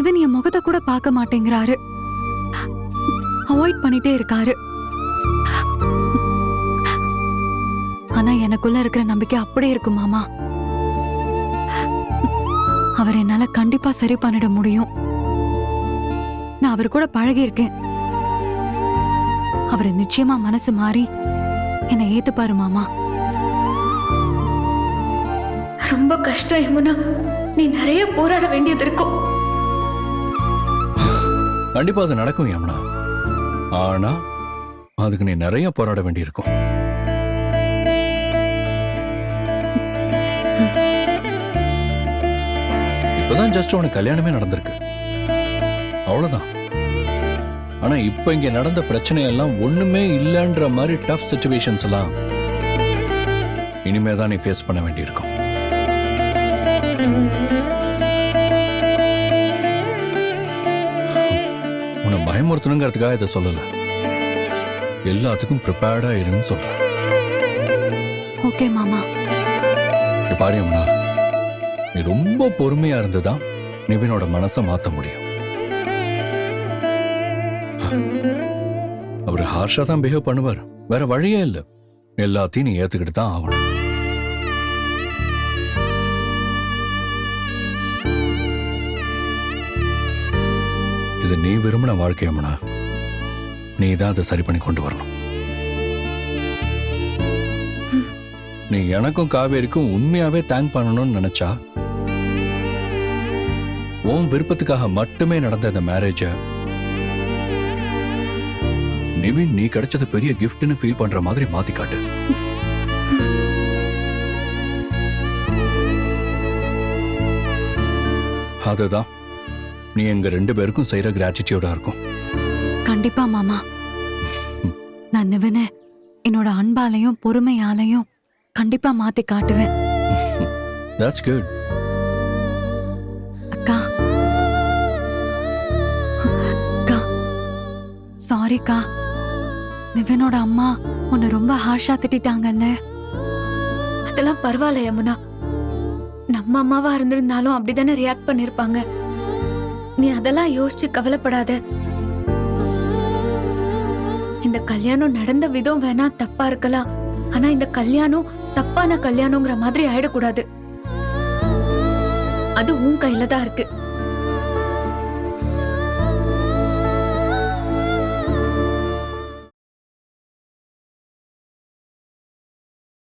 நிவின் என் முகத்தை கூட பார்க்க மாட்டேங்கிறாரு, அவாய்ட் பண்ணிட்டே இருக்காரு. ஆனா எனக்குள்ள இருக்கிற நம்பிக்கை அப்படியே இருக்கு மாமா. அவர் என்னால கண்டிப்பா சரி பண்ணிட முடியும். நான் அவர் கூட பழகி இருக்கேன். அவர் நிச்சயமா மனசு மாறி என்னை ஏத்துப்பாரு மாமா. ரொம்ப கஷ்டம் யமுனா, நீ நிறைய போராட வேண்டியது இருக்கும். கண்டிப்பா அது நடக்கும் யமுனா. ஆனா அதுக்கு நீ நிறைய போராட வேண்டியிருக்கும். இப்பதான் ஜஸ்ட் உனக்கு கல்யாணமே நடந்திருக்கு, அவ்வளவுதான். ஆனா இப்ப இங்க நடந்த பிரச்சனை எல்லாம் ஒண்ணுமே இல்லைன்ற மாதிரி டஃப் சிச்சுவேஷன்ஸ் எல்லாம் இனிமேதான் நீ ஃபேஸ் பண்ண வேண்டியிருக்கும். உன்னை பயமுறுத்தணுங்கிறதுக்காக இதை சொல்லல, எல்லாத்துக்கும் ப்ரிப்பேர்டா இருன்னு சொல்றேன். ஓகே மாமா. பாரியம்னா, நீ ரொம்ப பொறுமையா இருந்துதான் நிவினோட மனசை மாத்த முடியும். அவர் ஹார்ஷா தான் பிஹேவ் பண்ணுவார், வேற வழியே இல்லை. எல்லாத்தையும் நீ ஏத்துக்கிட்டு தான் ஆகணும். இது நீ விரும்பின வாழ்க்கையம்னா, நீ தான் அதை சரி பண்ணி கொண்டு வரணும். நீ எனக்கும் காவேரிக்கும் உண்மையாவே தேங்க் பண்ணணும்னு நினைச்சா, உன் விருப்பத்துக்காக மட்டுமே நடந்த இந்த மேரேஜ நிவின் நீ கிடைச்சது பெரிய கிஃப்ட்னு ஃபீல் பண்ற மாதிரி மாத்தி காட்டு. அதுதான் நீ எங்க 2 பேருக்கும் செய்யற கிராட்டிடியூடா இருக்கும். கண்டிப்பா மாமா. நான் நிவினை என்னோட அன்பாலையும் பொறுமையாலையும் கண்டிப்பா மாத்தி காட்டுவேன். That's good. அக்கா, அக்கா, சாரிக்கா. நிவினோட அம்மா உன்னை ரொம்ப ஹார்ஷா திட்டாங்கல்ல. அதெல்லாம் பரவாயில்ல யமுனா, நம்ம அம்மாவா இருந்திருந்தாலும் அப்படிதானே ரியாக்ட் பண்ணிருப்பாங்க. நீ அதெல்லாம் யோசிச்சு கவலைப்படாத. இந்த கல்யாணம் நடந்த விதம் வேணா தப்பா இருக்கலாம், ஆனா இந்த கல்யாணம் தப்பான கல்யாணங்கிற மாதிரி ஆயிடக்கூடாது. அது உன் கையில தான் இருக்கு.